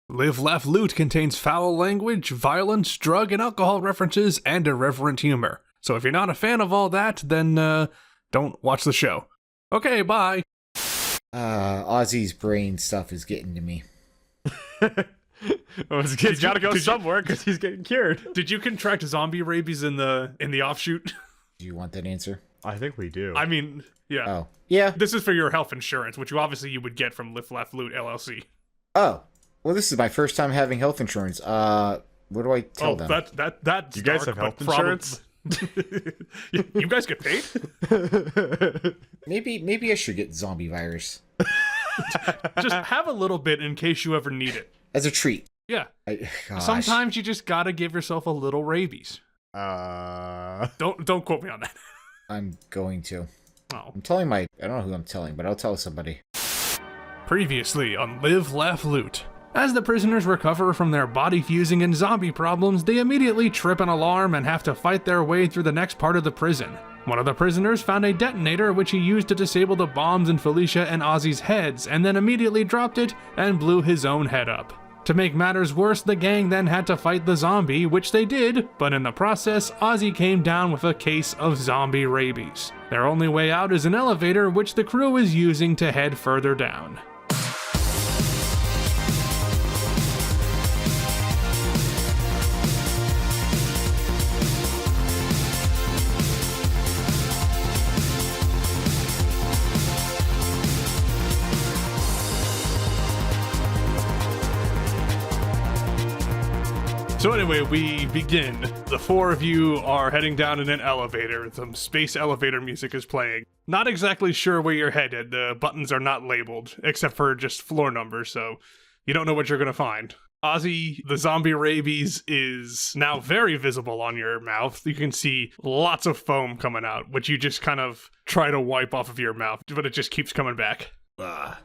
Live, Laugh, Loot contains foul language, violence, drug and alcohol references, and irreverent humor. So if you're not a fan of all that, then don't watch the show. Okay, bye. Ozzy's brain stuff is getting to me. Well, he's got to go somewhere because he's getting cured. Did you contract zombie rabies in the offshoot? Do you want that answer? I think we do. I mean, yeah. Oh, yeah. This is for your health insurance, which you would get from Live, Laugh, Loot LLC. Oh, well, this is my first time having health insurance. What do I tell them? That's you guys dark, have health but insurance? You guys get paid? Maybe I should get zombie virus Just have a little bit in case you ever need it. as a treat. Yeah. Gosh. Sometimes you just gotta give yourself a little rabies. Don't quote me on that. I'm going to. Oh. I'm telling I don't know who I'm telling, but I'll tell somebody. Previously on Live, Laugh, Loot. As the prisoners recover from their body fusing and zombie problems, they immediately trip an alarm and have to fight their way through the next part of the prison. One of the prisoners found a detonator which he used to disable the bombs in Felicia and Ozzy's heads, and then immediately dropped it and blew his own head up. To make matters worse, the gang then had to fight the zombie, which they did, but in the process, Ozzy came down with a case of zombie rabies. Their only way out is an elevator, which the crew is using to head further down. So anyway, we begin. The four of you are heading down in an elevator. Some space elevator music is playing. Not exactly sure where you're headed. The buttons are not labeled, except for just floor numbers, so you don't know what you're going to find. Ozzy, the zombie rabies is now very visible on your mouth. You can see lots of foam coming out, which you just kind of try to wipe off of your mouth, but it just keeps coming back. But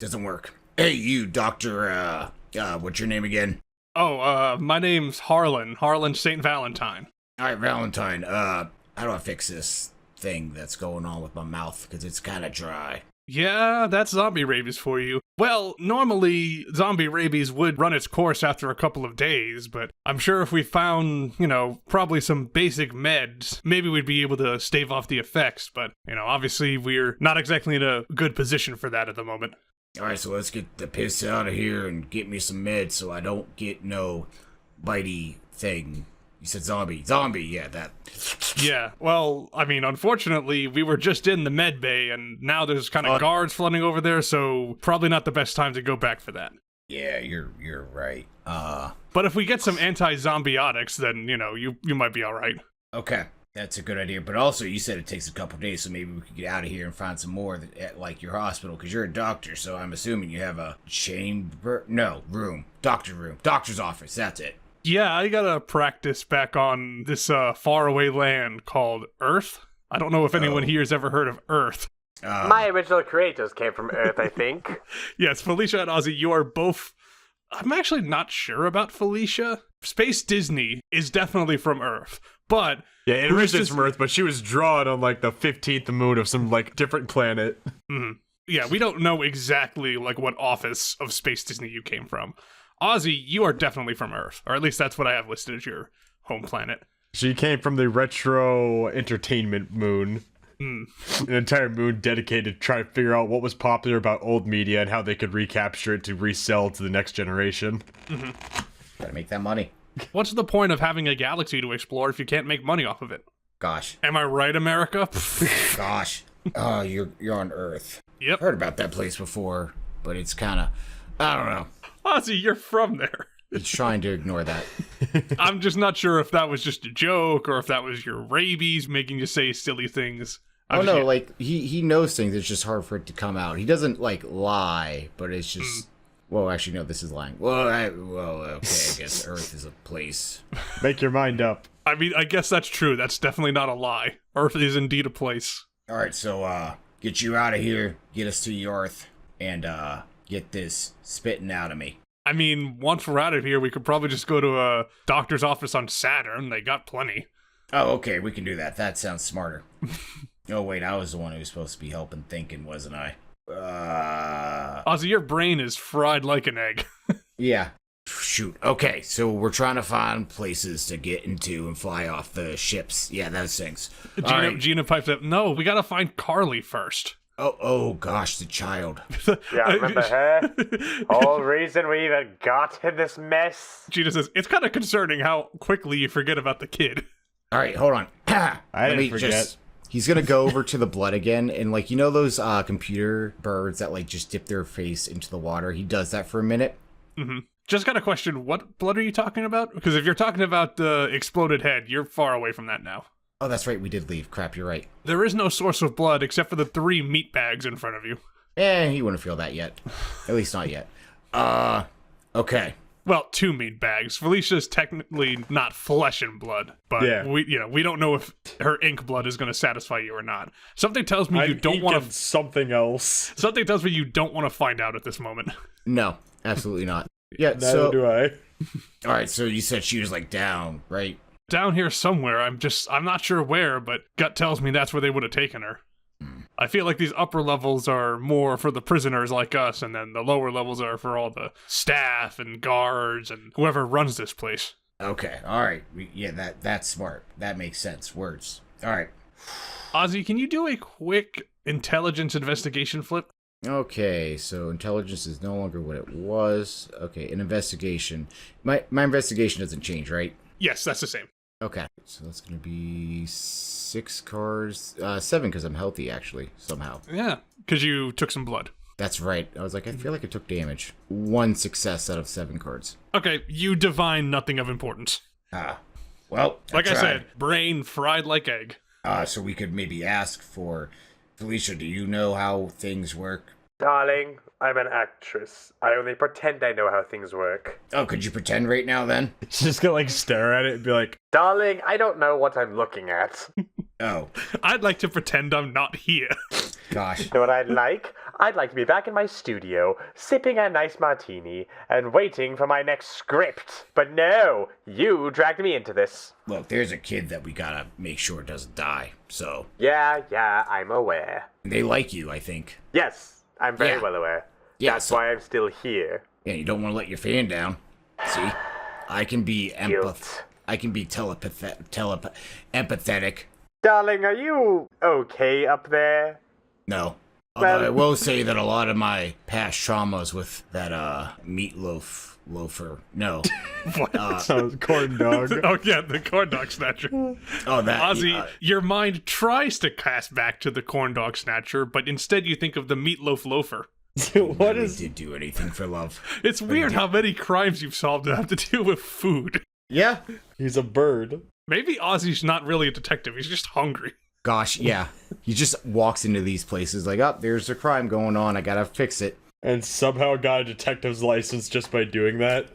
doesn't work. Hey, you, Doctor, what's your name again? Oh, my name's Harlan St. Valentine. Alright, Valentine, how do I fix this thing that's going on with my mouth? Because it's kind of dry. Yeah, that's zombie rabies for you. Well, normally, zombie rabies would run its course after a couple of days, but I'm sure if we found, probably some basic meds, maybe we'd be able to stave off the effects, but, obviously we're not exactly in a good position for that at the moment. Alright, so let's get the piss out of here and get me some meds so I don't get no bitey thing. You said zombie. Zombie, yeah, that. Yeah, well, I mean, unfortunately, we were just in the med bay, and now there's kind of guards flooding over there, so probably not the best time to go back for that. Yeah, you're right. But if we get some anti-zombiotics, then, you might be alright. Okay. That's a good idea, but also you said it takes a couple days, so maybe we could get out of here and find some more at, like, your hospital, because you're a doctor, so I'm assuming you have a room. Doctor's office, that's it. Yeah, I gotta practice back on this faraway land called Earth. I don't know if anyone here has ever heard of Earth. My original creators came from Earth, I think. Yes, Felicia and Ozzy, you are both... I'm actually not sure about Felicia. Space Disney is definitely from Earth, but... Yeah, it originates from Earth, but she was drawn on, the 15th moon of some, different planet. Mm-hmm. Yeah, we don't know exactly, what office of Space Disney you came from. Ozzy, you are definitely from Earth, or at least that's what I have listed as your home planet. She came from the retro entertainment moon. An entire moon dedicated to try to figure out what was popular about old media and how they could recapture it to resell to the next generation. Mm-hmm. Gotta make that money. What's the point of having a galaxy to explore if you can't make money off of it? Gosh. Am I right, America? Gosh. Oh, you're on Earth. Yep. Heard about that place before, but it's kind of, I don't know. Ozzy, you're from there. It's trying to ignore that. I'm just not sure if that was just a joke or if that was your rabies making you say silly things. He knows things. It's just hard for it to come out. He doesn't, lie, but it's just... Well, actually, no, this is lying. Okay, I guess Earth is a place. Make your mind up. I mean, I guess that's true. That's definitely not a lie. Earth is indeed a place. Alright, so, get you out of here, get us to the Earth, and, get this spitting out of me. I mean, once we're out of here, we could probably just go to a doctor's office on Saturn. They got plenty. Oh, okay, we can do that. That sounds smarter. Oh, wait, I was the one who was supposed to be helping thinking, wasn't I? Ozzy, your brain is fried like an egg. Yeah. Shoot. Okay, so we're trying to find places to get into and fly off the ships. Yeah, those things. All right. Gina pipes up, no, we gotta find Carly first. Oh gosh, the child. Yeah, remember her? Whole reason we even got in this mess. Gina says, it's kind of concerning how quickly you forget about the kid. All right, hold on. I didn't forget. He's gonna go over to the blood again, and like, you know those computer birds that like just dip their face into the water? He does that for a minute. Mm-hmm. Just got a question, what blood are you talking about? Because if you're talking about the exploded head, you're far away from that now. Oh, that's right, we did leave. Crap, you're right. There is no source of blood except for the 3 meat bags in front of you. He wouldn't feel that yet. At least not yet. Okay. Well, 2 meat bags. Felicia's technically not flesh and blood, but Yeah. we don't know if her ink blood is going to satisfy you or not. Something tells me you don't want to. Something else. Something tells me you don't want to find out at this moment. No, absolutely not. Yeah. Neither do I. All right. So you said she was like down, right? Down here somewhere. I'm not sure where, but gut tells me that's where they would have taken her. I feel like these upper levels are more for the prisoners like us, and then the lower levels are for all the staff and guards and whoever runs this place. Okay. All right. That's smart. That makes sense. Words. All right. Ozzy, can you do a quick intelligence investigation flip? Okay, so intelligence is no longer what it was. Okay, an investigation. My investigation doesn't change, right? Yes, that's the same. Okay, so that's gonna be 6 cards, 7 because I'm healthy actually somehow. Yeah, because you took some blood. That's right. I was like, I feel like I took damage. 1 success out of 7 cards. Okay, you divine nothing of importance. Well, like I said, brain fried like egg. So we could maybe ask for Felicia. Do you know how things work? Darling, I'm an actress. I only pretend I know how things work. Oh, could you pretend right now then? She's just gonna like stare at it and be like, Darling, I don't know what I'm looking at. Oh, I'd like to pretend I'm not here. gosh. You know what I'd like? I'd like to be back in my studio, sipping a nice martini, and waiting for my next script. But no, you dragged me into this. Look, there's a kid that we gotta make sure doesn't die. So Yeah, I'm aware. they like you, I think. Yes, I'm very Yeah. well aware. Yeah, That's so- why I'm still here. Yeah, you don't want to let your fan down. See, I can be Guilt. I can be empathetic. Darling, are you okay up there? No. Although Well- I will say that a lot of my past traumas with that meatloaf loafer. No. sounds corn dog. Oh yeah, the corn dog snatcher. Oh, that. Ozzy, your mind tries to cast back to the corn dog snatcher, but instead you think of the meatloaf loafer. What really is? did do anything for love. It's weird how many crimes you've solved that have to do with food. Yeah. He's a bird. Maybe Ozzy's not really a detective, he's just hungry. Gosh, yeah. He just walks into these places like, oh, there's a crime going on. I gotta fix it. And somehow got a detective's license just by doing that.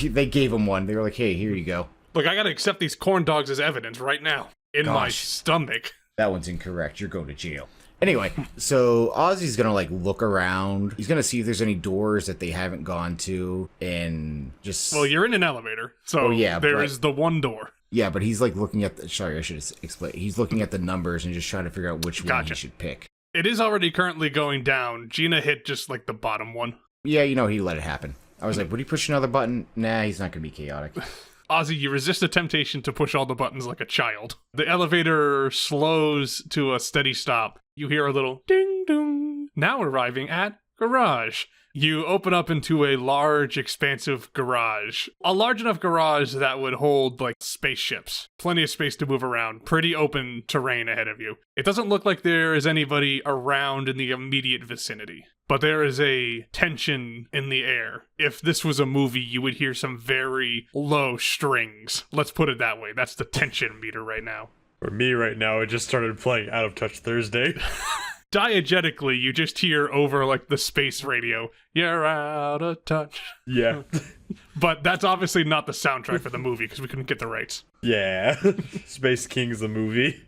They gave him one. They were like, hey, here you go. Look, I gotta accept these corn dogs as evidence right now. In my Gosh. stomach. That one's incorrect. You're going to jail. Anyway, so Ozzy's gonna like look around. He's gonna see if there's any doors that they haven't gone to, and just. Well, you're in an elevator, so Oh, yeah, there but- is the one door. Yeah, but he's like looking at the. Sorry, I should explain. He's looking at the numbers and just trying to figure out which one Gotcha. he should pick. It is already currently going down. Gina hit just like the bottom one. Yeah, you know, he let it happen. I was like, would he push another button? Nah, he's not gonna be chaotic. Ozzy, you resist the temptation to push all the buttons like a child. The elevator slows to a steady stop. You hear a little ding dong. Now arriving at garage. You open up into a large, expansive garage. A large enough garage that would hold, like, spaceships. Plenty of space to move around. Pretty open terrain ahead of you. It doesn't look like there is anybody around in the immediate vicinity. But there is a tension in the air. If this was a movie, you would hear some very low strings. Let's put it that way. That's the tension meter right now. For me right now, it just started playing Out of Touch Thursday. Diegetically, you just hear over like the space radio, "You're out of touch." Yeah. But that's obviously not the soundtrack for the movie because we couldn't get the rights. Yeah. Space Kings the movie.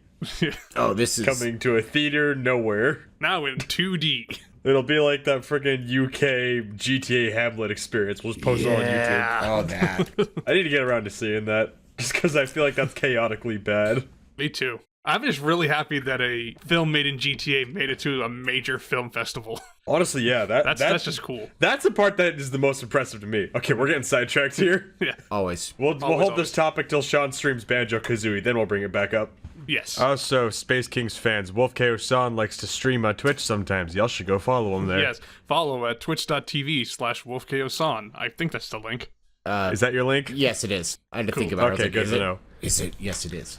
Oh, this is Coming to a theater nowhere. Now in 2D. It'll be like that freaking UK GTA Hamlet experience. We'll just post it on YouTube. Oh, that. I need to get around to seeing that. Just because I feel like that's chaotically bad. Me too. I'm just really happy that a film made in GTA made it to a major film festival. Honestly, yeah, That's just cool. That's the part that is the most impressive to me. Okay, we're getting sidetracked here. Yeah. Always. We'll hold this topic till Sean streams Banjo-Kazooie, then we'll bring it back up. Yes. Also, Space Kings fans, Wolf KO-san likes to stream on Twitch sometimes. Y'all should go follow him there. Yes. Follow at twitch.tv/WolfKOSan. I think that's the link. Is that your link? Yes, it is. I had to think about it. I was Okay, like, good is to it? know. Is it? Yes, it is.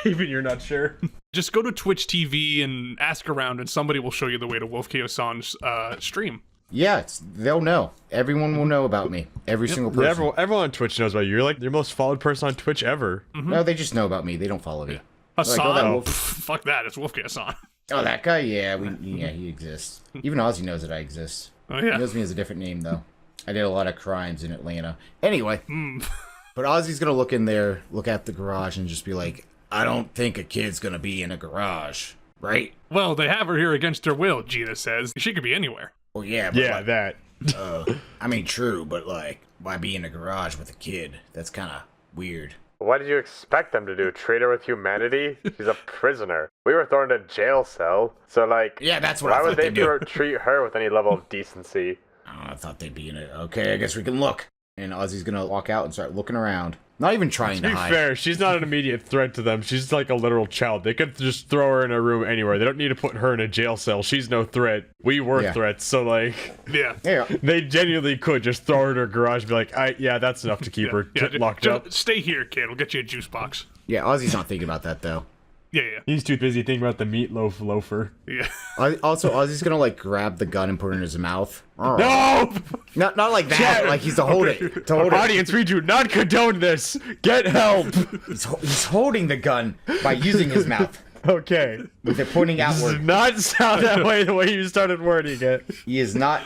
Even you're not sure? Just go to Twitch TV and ask around, and somebody will show you the way to Wolf KOSan's stream. Yeah, they'll know. Everyone will know about me. Every single person. Yeah, everyone on Twitch knows about you. You're like your most followed person on Twitch ever. No, they just know about me. They don't follow me. Hassan? Like, oh, that Wolf- Fuck that, it's Wolf KOSan. Oh, that guy? Yeah, he exists. Even Ozzy knows that I exist. Oh, He yeah. knows me as a different name, though. I did a lot of crimes in Atlanta. Anyway. But Ozzy's gonna look in there, look at the garage, and just be like, I don't think a kid's gonna be in a garage, right? Well, they have her here against her will, Gina says. She could be anywhere. Well, yeah, but Yeah, like, that. I mean, true, but like, why be in a garage with a kid? That's kind of weird. What did you expect them to do? Treat her with humanity? She's a prisoner. We were thrown in a jail cell, so like, Yeah, that's what why I would thought they they'd do. treat her with any level of decency? I don't know, I thought they'd be in it. Okay, I guess we can look. And Ozzy's gonna walk out and start looking around. Not even trying To to be hide. fair, she's not an immediate threat to them. She's like a literal child. They could just throw her in a room anywhere. They don't need to put her in a jail cell. She's no threat. We were Yeah. threats, so like, Yeah. Yeah. they genuinely could just throw her in her garage and be like, yeah, that's enough to keep her locked up. Stay here, kid. We'll get you a juice box. Yeah, Ozzy's not thinking about that, though. Yeah. He's too busy thinking about the meatloaf loafer. Yeah. Also, Ozzy's gonna, like, grab the gun and put it in his mouth. Oh. No! Not like that, like he's to hold it. To hold it. Audience, we do not condone this. Get help. He's holding the gun by using his mouth. Okay. With it pointing Does outward. not sound that way the way you started wording it. He's not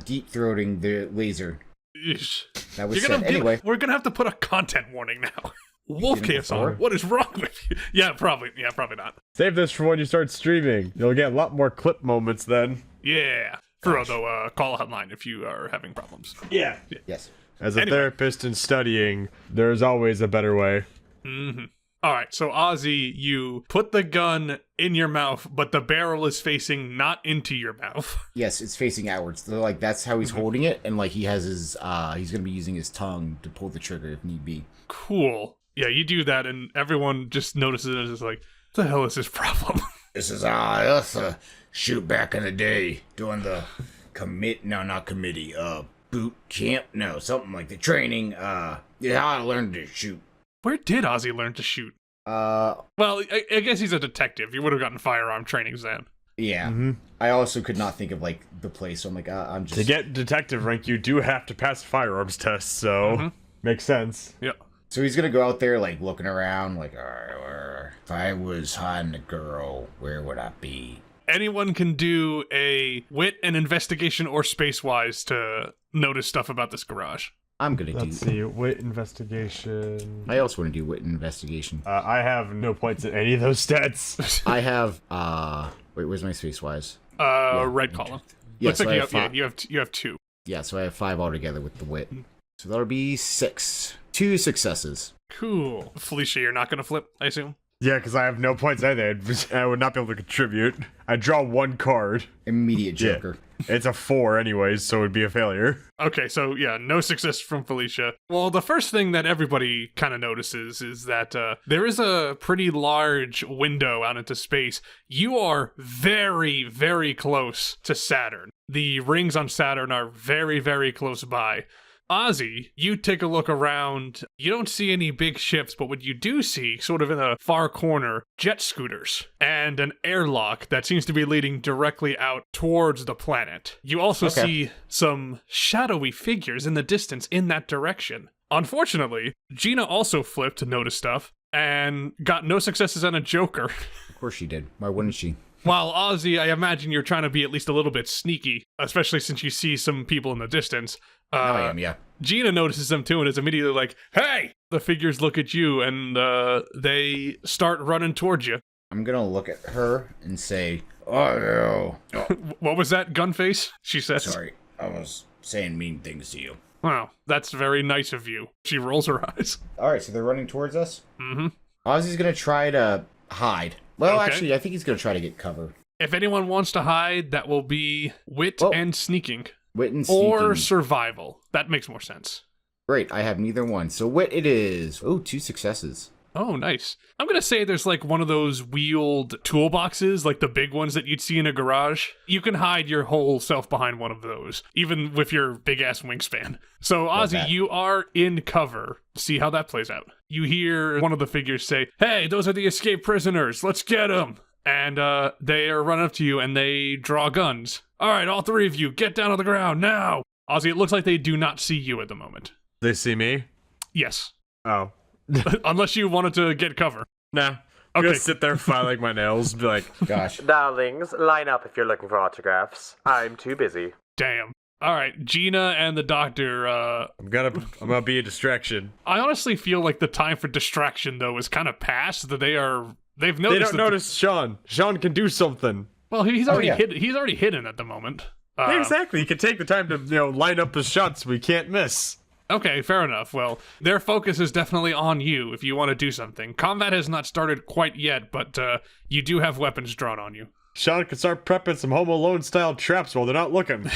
deep throating the laser. Yeesh. That was said. Anyway. We're gonna have to put a content warning now. Wolf Didn't before? KOSan, what is wrong with you? Yeah, probably not. Save this for when you start streaming. You'll get a lot more clip moments then. Yeah. Throw though, call hotline if you are having problems. Yeah. Yes. As a Anyway. therapist in studying, there's always a better way. All right, so Ozzy, you put the gun in your mouth, but the barrel is facing not into your mouth. Yes, it's facing outwards. So, like, that's how he's holding it, and like he has his he's gonna be using his tongue to pull the trigger if need be. Cool. Yeah, you do that, and everyone just notices it and is like, what the hell is this problem? This is us shoot back in the day doing the boot camp, no, something like the training, how I learned to shoot. Where did Ozzy learn to shoot? Well, I guess he's a detective. He would have gotten firearm training then. Yeah. I also could not think of like the place, so I'm like, I'm just To get detective rank, you do have to pass firearms tests, so makes sense. Yeah. So he's gonna go out there like looking around, like, alright, if I was hiding a girl, where would I be? Anyone can do a wit and investigation or space-wise to notice stuff about this garage. I'm gonna Let's do. see, wit investigation. I also want to do wit investigation. I have no points in any of those stats. I have wait, where's my space wise? Red column. Yeah, Looks so like I you have have, five. you have two. Yeah, so I have 5 altogether with the wit. So that'll be 6. 2 successes. Cool. Felicia, you're not gonna flip, I assume? Yeah, because I have no points either. I would not be able to contribute. I draw 1 card. Immediate joker. It's a 4 anyways, so it would be a failure. Okay, so yeah, no success from Felicia. Well, the first thing that everybody kind of notices is that there is a pretty large window out into space. You are very, very close to Saturn. The rings on Saturn are very, very close by. Ozzy, you take a look around. You don't see any big ships, but what you do see, sort of in the far corner, jet scooters and an airlock that seems to be leading directly out towards the planet. You also see some shadowy figures in the distance in that direction. Unfortunately, Gina also flipped to notice stuff and got no successes on a joker. Of course she did. Why wouldn't she? While Ozzy, I imagine you're trying to be at least a little bit sneaky, especially since you see some people in the distance. I am, yeah. Gina notices them too and is immediately like, hey! The figures look at you and they start running towards you. I'm gonna look at her and say, oh no. What was that, gun face? She says. Sorry, I was saying mean things to you. Wow, that's very nice of you. She rolls her eyes. Alright, so they're running towards us? Mm-hmm. Ozzy's gonna try to hide. Well, Okay. actually, I think he's going to try to get cover. If anyone wants to hide, that will be wit Oh. and sneaking. Wit and sneaking. Or survival. That makes more sense. Great, I have neither one. So wit it is. Oh, 2 successes. Oh, nice. I'm going to say there's like one of those wheeled toolboxes, like the big ones that you'd see in a garage. You can hide your whole self behind one of those, even with your big-ass wingspan. So, Ozzy, that. you are in cover. See how that plays out. You hear one of the figures say, "Hey, those are the escaped prisoners. Let's get them." And they are running up to you, and they draw guns. All right, all 3 of you, get down on the ground now. Ozzy, it looks like they do not see you at the moment. They see me? Yes. Oh. Unless you wanted to get cover. Nah. I'm Okay. gonna sit there filing my nails and be like, Gosh. Darlings, line up if you're looking for autographs. I'm too busy. Damn. All right, Gina and the doctor, I'm gonna be a distraction. I honestly feel like the time for distraction, though, is kind of past, that they've They noticed don't that notice Sean. Sean can do something. well, he's already yeah. he's already hidden at the moment. Exactly. You can take the time to, line up his shots we can't miss. Okay, fair enough. Well, their focus is definitely on you if you want to do something. Combat has not started quite yet, but you do have weapons drawn on you. Sean can start prepping some Home Alone style traps while they're not looking.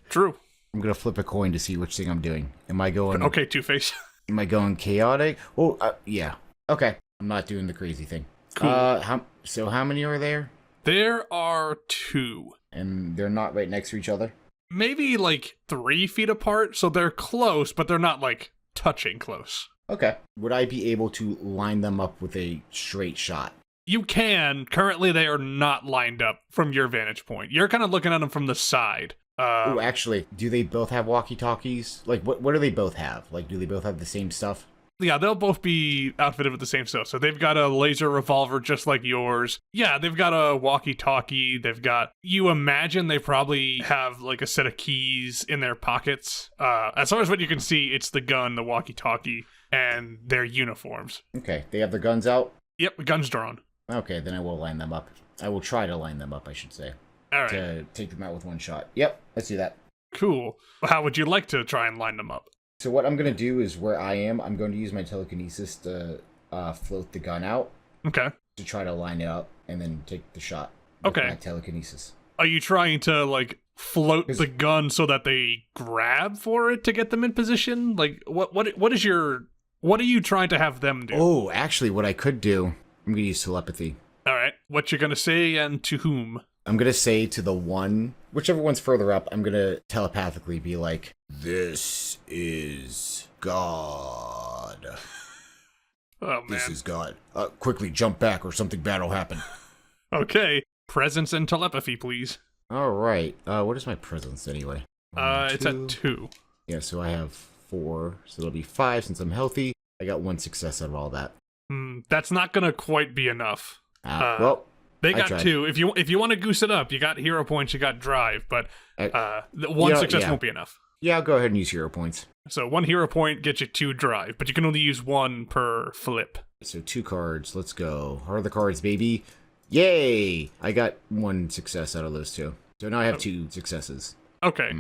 True. I'm going to flip a coin to see which thing I'm doing. Am I going Okay, Two-Face. Am I going chaotic? Oh, yeah. Okay. I'm not doing the crazy thing. Cool. How many are there? There are 2. And they're not right next to each other? Maybe like 3 feet apart, so they're close, but they're not like touching close. Okay. Would I be able to line them up with a straight shot? You can. Currently, they are not lined up from your vantage point. You're kind of looking at them from the side. Oh, actually, do they both have walkie-talkies? Like, what do they both have? Like, do they both have the same stuff? Yeah, they'll both be outfitted with the same stuff. So they've got a laser revolver just like yours. Yeah, they've got a walkie-talkie. You imagine they probably have like a set of keys in their pockets. As far as what you can see, it's the gun, the walkie-talkie, and their uniforms. Okay, they have their guns out? Yep, guns drawn. Okay, then I will line them up. I will try to line them up, I should say. All right, To take them out with one shot. Yep, let's do that. cool. How would you like to try and line them up? So what I'm going to do is where I am, I'm going to use my telekinesis to float the gun out Okay. to try to line it up and then take the shot with Okay. my telekinesis. Are you trying to like float the gun so that they grab for it to get them in position? Like what are you trying to have them do? Oh, actually, what I could do, I'm going to use telepathy. All right. What you're going to say and to whom? I'm going to say to the one, whichever one's further up, I'm going to telepathically be like, "This is God. Oh, man. This is God. Quickly jump back or something bad will happen." Okay. Presence and telepathy, please. All right. What is my presence anyway? It's at 2. Yeah, so I have 4, so it'll be 5 since I'm healthy. I got 1 success out of all that. That's not going to quite be enough. Well, They I got tried. 2. If you want to goose it up, you got hero points, you got drive, but the 1 success yeah. won't be enough. Yeah, I'll go ahead and use hero points. So 1 hero point gets you 2 drive, but you can only use 1 per flip. So 2 cards. Let's go. How are the cards, baby? Yay! I got 1 success out of those 2. So now I have 2 successes. Okay.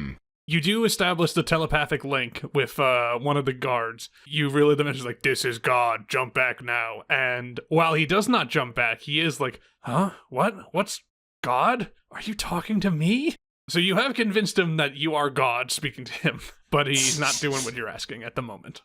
You do establish the telepathic link with one of the guards. You relay the message like, "This is God, jump back now." And while he does not jump back, he is like, "Huh? What? What's God? Are you talking to me?" So you have convinced him that you are God speaking to him, but he's not doing what you're asking at the moment.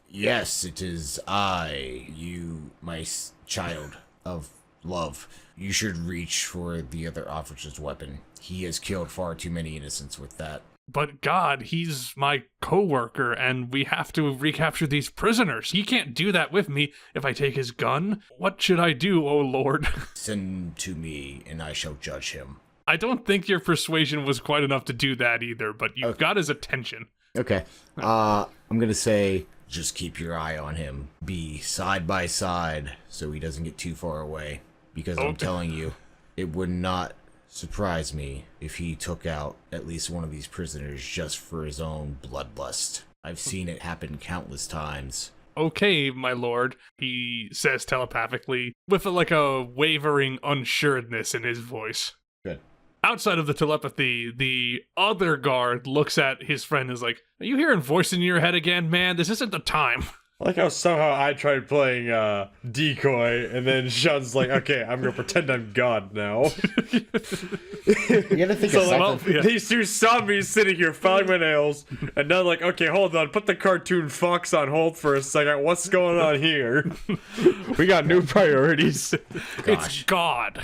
Yes, it is I, you, my child of love. You should reach for the other officer's weapon. He has killed far too many innocents with that. But God, he's my co-worker, and we have to recapture these prisoners. He can't do that with me if I take his gun. What should I do, oh Lord? Send him to me, and I shall judge him. I don't think your persuasion was quite enough to do that either, but you've got his attention. Okay. I'm gonna say, just keep your eye on him. Be side by side so he doesn't get too far away. Because I'm telling you, it would not surprise me if he took out at least one of these prisoners just for his own bloodlust. I've seen it happen countless times. Okay, my lord, he says telepathically, with a wavering unsureness in his voice. Good. Outside of the telepathy, the other guard looks at his friend and is like, "Are you hearing voice in your head again, man? This isn't the time." Like how somehow I tried playing decoy, and then Sean's like, okay, I'm gonna pretend I'm God now. You gotta think of something. These two saw me sitting here filing my nails, and now like, okay, hold on, put the cartoon Fox on hold for a second. What's going on here? We got new priorities. It's God.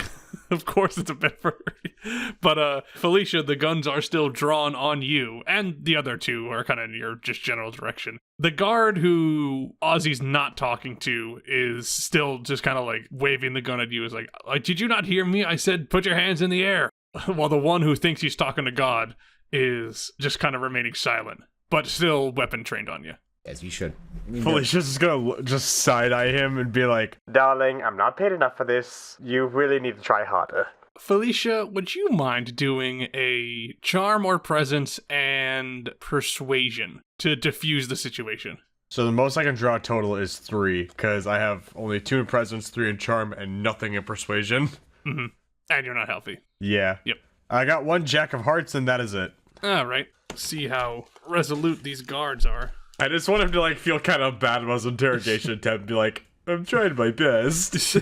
Of course it's a bit priority. But Felicia, the guns are still drawn on you, and the other two are kind of in your just general direction. The guard who Ozzy's not talking to is still just kind of like waving the gun at you. Is like, did you not hear me? I said, put your hands in the air. While the one who thinks he's talking to God is just kind of remaining silent, but still weapon trained on you. As you should. Felicia's just gonna just side-eye him and be like, Darling, I'm not paid enough for this. You really need to try harder. Felicia, would you mind doing a charm or presence and persuasion to diffuse the situation? so the most I can draw total is 3, because I have only 2 in presence, 3 in charm, and nothing in persuasion. Mm-hmm. And you're not healthy. Yeah. Yep. I got 1 Jack of Hearts, and that is it. All right. See how resolute these guards are. I just want him to like feel kind of bad about his interrogation attempt and be like, I'm trying my best.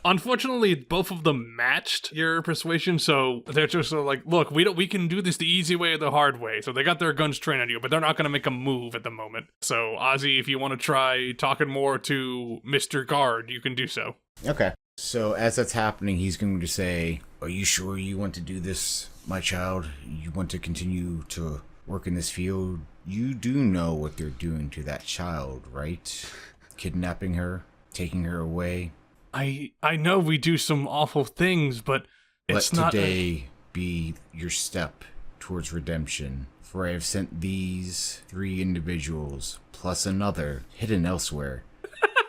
Unfortunately, both of them matched your persuasion, so they're just sort of like, look, we can do this the easy way or the hard way. So they got their guns trained on you, but they're not going to make a move at the moment. So Ozzy, if you want to try talking more to Mr. Guard, you can do so. Okay. So as that's happening, he's going to say, are you sure you want to do this, my child? You want to continue to work in this field? You do know what they're doing to that child, right? Kidnapping her, taking her away. I know we do some awful things, but it's Let not... today be your step towards redemption. For I have sent these 3 individuals, plus another, hidden elsewhere,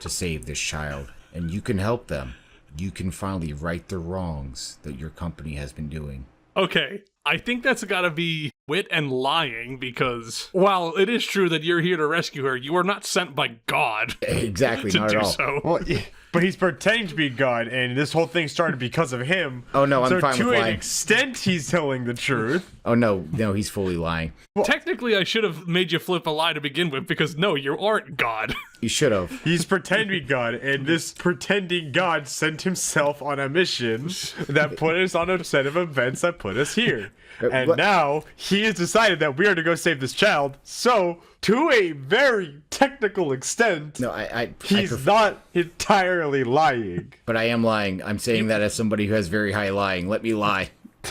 to save this child. And you can help them. You can finally right the wrongs that your company has been doing. Okay, I think that's gotta be wit and lying, because while it is true that you're here to rescue her, you are not sent by God Exactly, to not do at all. so. Well, yeah, but he's pretending to be God, and this whole thing started because of him. Oh, no, I'm so fine with to an lying. extent, he's telling the truth. Oh, no, he's fully lying. Technically, I should have made you flip a lie to begin with, because no, you aren't God. You should have. He's pretending to be God, and this pretending God sent himself on a mission that put us on a set of events that put us here. And what- now he has decided that we are to go save this child. So, to a very technical extent, No, I he's not entirely lying. But I am lying. I'm saying that as somebody who has very high lying. Let me lie.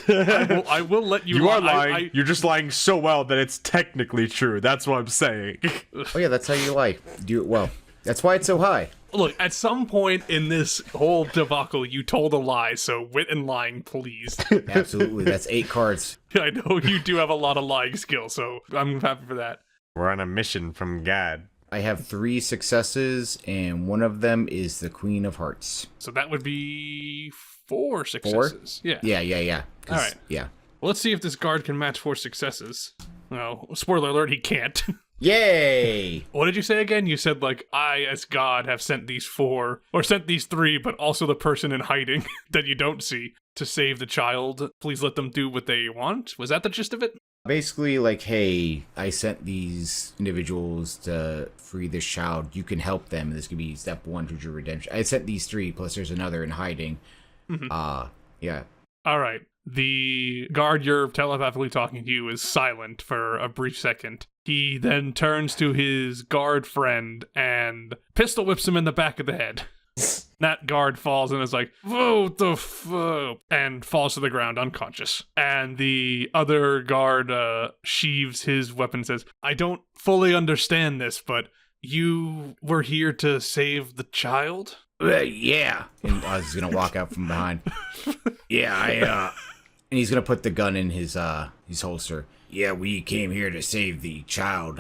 I will let you You are lie. lying. You're just lying so well that it's technically true. That's what I'm saying. Oh, yeah, that's how you lie. Do it well. That's why it's so high. Look, at some point in this whole debacle, you told a lie, so wit and lying, please. Absolutely. That's 8 cards. I know you do have a lot of lying skill, so I'm happy for that. We're on a mission from God. I have 3 successes, and one of them is the Queen of Hearts. So that would be 4 successes. Yeah. Yeah. All right. Yeah. Well, let's see if this guard can match 4 successes. Well, spoiler alert, he can't. Yay! What did you say again? You said, like, I, as God, have sent these 4, or sent these 3, but also the person in hiding that you don't see to save the child. Please let them do what they want. Was that the gist of it? Basically, like, hey, I sent these individuals to free this child. You can help them. This could be step 1 towards your redemption. I sent these 3, plus there's another in hiding. Yeah. All right. The guard you're telepathically talking to you is silent for a brief second. He then turns to his guard friend and pistol whips him in the back of the head. That guard falls and is like, "What the fuck?" and falls to the ground unconscious. And the other guard sheaves his weapon and says, I don't fully understand this, but you were here to save the child? Yeah. And Oz is going to walk out from behind. Yeah, and he's going to put the gun in his holster. Yeah, we came here to save the child.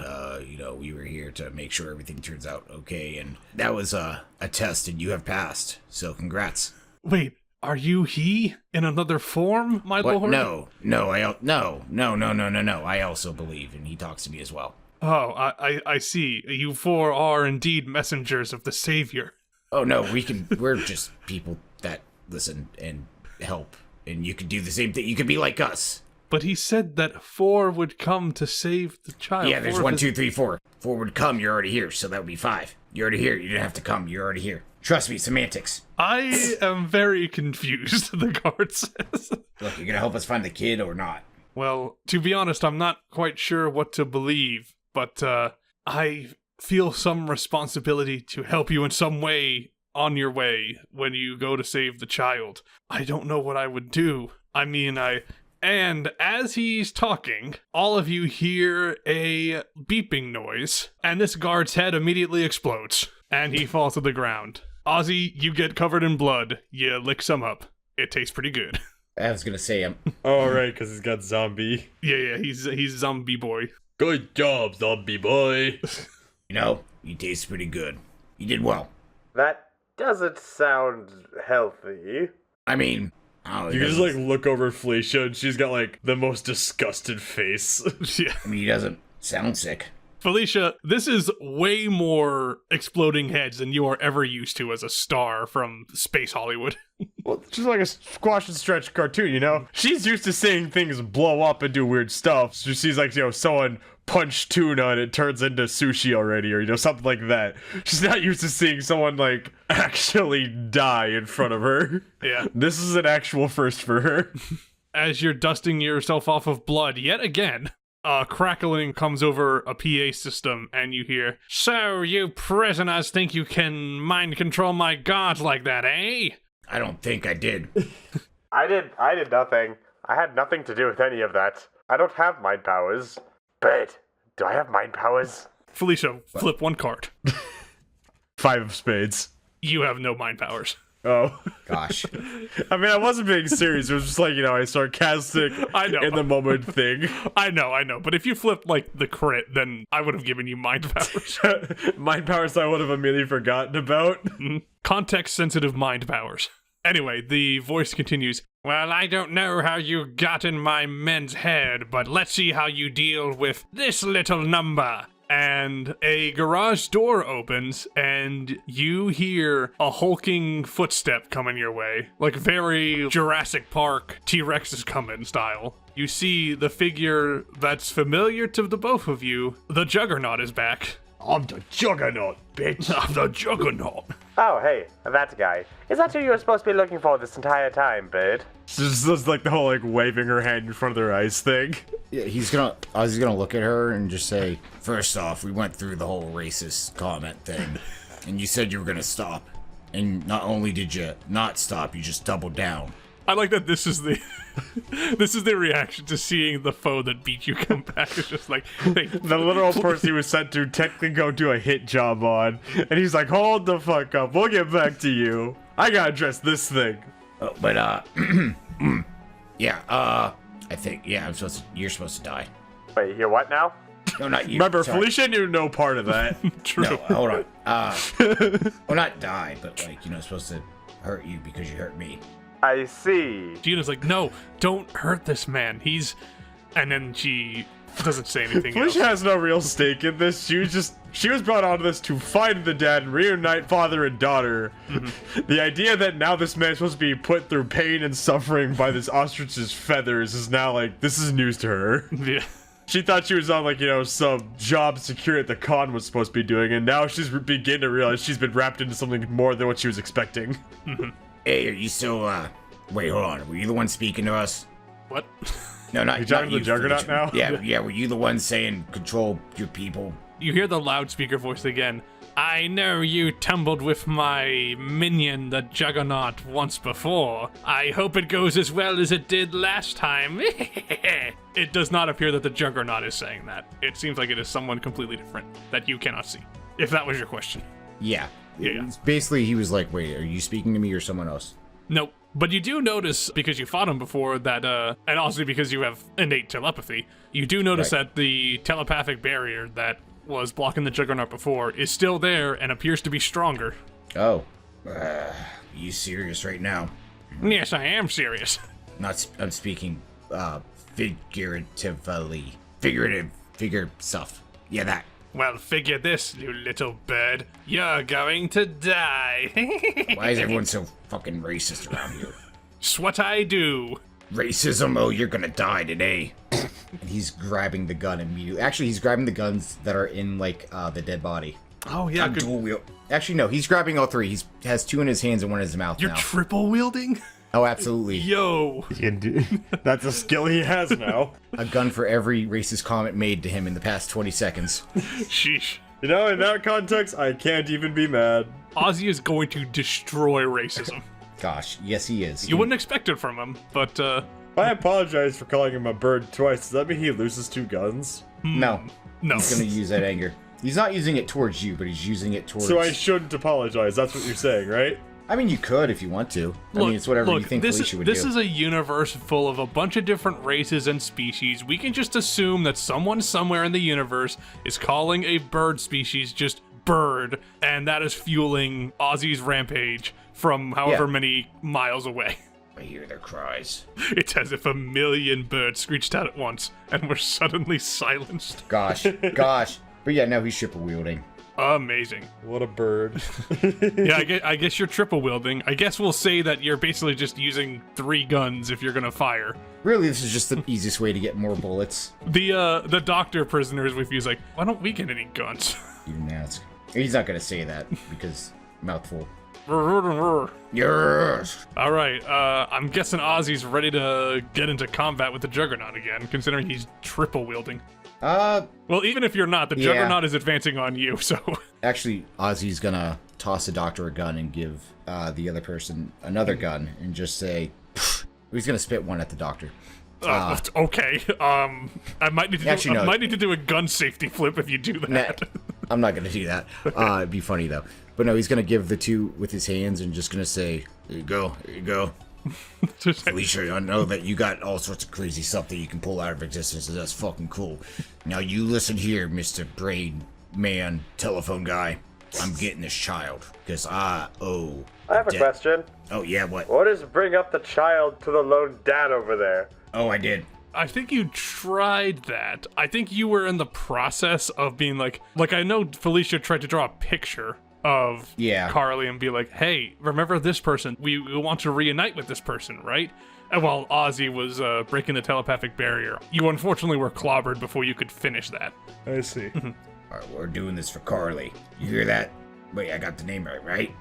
We were here to make sure everything turns out okay. And that was a test, and you have passed. So congrats. Wait, are you he in another form, my What? lord? No. I also believe, and he talks to me as well. Oh, I see. You 4 are indeed messengers of the Savior. Oh, no, we're just people that listen and help. And you can do the same thing. You can be like us. But he said that 4 would come to save the child. Yeah, there's 1, 2, 3, 4. 4 would come, you're already here, so that would be 5. You're already here, you didn't have to come, you're already here. Trust me, semantics. I am very confused, the guard says. Look, you're gonna help us find the kid or not? Well, to be honest, I'm not quite sure what to believe, but I feel some responsibility to help you in some way on your way when you go to save the child. I don't know what I would do. And as he's talking, all of you hear a beeping noise, and this guard's head immediately explodes, and he falls to the ground. Ozzy, you get covered in blood. You lick some up. It tastes pretty good. I was gonna say, Oh, right, because he's got zombie. Yeah, he's zombie boy. Good job, zombie boy. you taste pretty good. You did well. That doesn't sound healthy. I mean, oh, You can just, like, look over at Felicia, and she's got, like, the most disgusted face. Yeah. I mean, he doesn't sound sick. Felicia, this is way more exploding heads than you are ever used to as a star from Space Hollywood. Well, just like a squash and stretch cartoon, you know? She's used to seeing things blow up and do weird stuff. She sees, like, someone punch tuna and it turns into sushi already, or, something like that. She's not used to seeing someone, like, actually die in front of her. Yeah. This is an actual first for her. As you're dusting yourself off of blood yet again, crackling comes over a PA system, and you hear, "So you prisoners think you can mind control my guards like that, eh?" I don't think I did. I did nothing. I had nothing to do with any of that. I don't have mind powers. But do I have mind powers? Felicia, flip one card. 5 of spades. You have no mind powers. Oh. Gosh. I mean, I wasn't being serious. It was just like, a sarcastic, I know. in the moment thing. I know. But if you flipped, like, the crit, then I would have given you mind powers. Mind powers I would have immediately forgotten about. Context-sensitive mind powers. Anyway, the voice continues, "Well, I don't know how you got in my men's head, but let's see how you deal with this little number." And a garage door opens, and you hear a hulking footstep coming your way. Like very Jurassic Park, T-Rex is coming style. You see the figure that's familiar to the both of you. The Juggernaut is back. I'm the Juggernaut, bitch. I'm the Juggernaut. Oh, hey, that guy. Is that who you were supposed to be looking for this entire time, bird? Just like the whole, like, waving her hand in front of their eyes thing. Yeah, Ozzy's gonna look at her and just say, "First off, we went through the whole racist comment thing, and you said you were gonna stop. And not only did you not stop, you just doubled down." I like that this is the this is the reaction to seeing the foe that beat you come back. It's just like, hey, The literal person he was sent to technically go do a hit job on. And he's like, hold the fuck up, we'll get back to you. I gotta address this thing. I think, yeah, you're supposed to die. Wait, you're what now? No, not you. Remember, Sorry. Felicia knew no part of that. true. No, hold on. Well, not die, but, like, supposed to hurt you because you hurt me. I see. Gina's like, "No, don't hurt this man. He's..." And then she doesn't say anything else. Felicia has no real stake in this. She was brought onto this to find the dad and reunite father and daughter. The idea that now this man is supposed to be put through pain and suffering by this ostrich's feathers is now like, this is news to her. Yeah. She thought she was on, like, some job security at the con was supposed to be doing, and now she's beginning to realize she's been wrapped into something more than what she was expecting. Hey, are you still, wait, hold on. Were you the one speaking to us? What? No, not You talking to the Juggernaut Felicia. now? Yeah, were you the one saying control your people? You hear the loudspeaker voice again. "I know you tumbled with my minion, the Juggernaut, once before. I hope it goes as well as it did last time." It does not appear that the Juggernaut is saying that. It seems like it is someone completely different that you cannot see, if that was your question. Yeah. Yeah. Basically, he was like, wait, are you speaking to me or someone else? Nope. But you do notice, because you fought him before, that, and also because you have innate telepathy, you do notice Right. that the telepathic barrier that was blocking the Juggernaut before is still there and appears to be stronger. Oh. You serious right now? Yes, I am serious. I'm speaking, figuratively. Figure stuff. Yeah, that. Well, figure this, you little bird. You're going to die. Why is everyone so fucking racist around here? It's what I do. Racism, oh, you're gonna die today. And he's grabbing the gun immediately. Actually, he's grabbing the guns that are in, like, the dead body. Oh, yeah. Good. Dual wield. Actually, no, he's grabbing all three. He has two in his hands and one in his mouth You're now. triple wielding? Oh, absolutely. Yo. He can do, that's a skill he has now. A gun for every racist comment made to him in the past 20 seconds. Sheesh. You know, in that context, I can't even be mad. Ozzy is going to destroy racism. Gosh, yes, he is. You wouldn't expect it from him, but, I apologize for calling him a bird twice. Does that mean he loses 2 guns? No. no. He's gonna use that anger. He's not using it towards you, but he's using it towards... So I shouldn't apologize. That's what you're saying, right? I mean, you could if you want to. I mean, it's whatever you think Felicia would do. This is a universe full of a bunch of different races and species. We can just assume that someone somewhere in the universe is calling a bird species just bird, and that is fueling Ozzy's rampage from however many miles away. I hear their cries. It's as if a million birds screeched out at once and were suddenly silenced. Gosh. But yeah, no, he's triple wielding. Amazing. What a bird. Yeah, I guess you're triple wielding. I guess we'll say that you're basically just using 3 guns if you're gonna fire. Really, this is just the easiest way to get more bullets. The doctor prisoners with you is like, why don't we get any guns? You didn't ask. He's not gonna say that because mouthful. All Yes. right, I'm guessing Ozzy's ready to get into combat with the Juggernaut again, considering he's triple wielding. Well, even if you're not, the Juggernaut is advancing on you, so... Actually, Ozzy's gonna toss the doctor a gun and give the other person another gun and just say... Pfft. He's gonna spit one at the doctor. Okay, I might need to do a gun safety flip if you do that. Nah, I'm not gonna do that. It'd be funny, though. But no, he's gonna give the 2 with his hands and just gonna say, here you go. Felicia, I know that you got all sorts of crazy stuff that you can pull out of existence, and that's fucking cool. Now you listen here, Mr. Brain Man Telephone Guy. I'm getting this child, because I have a question. Oh, yeah, what? What is bring up the child to the lone dad over there? Oh, I did. I think you tried that. I think you were in the process of being like I know Felicia tried to draw a picture of Carly and be like, hey, remember this person? We want to reunite with this person, right? And while Ozzy was breaking the telepathic barrier, you unfortunately were clobbered before you could finish that. I see. All right, we're doing this for Carly. You hear that? Wait, I got the name right?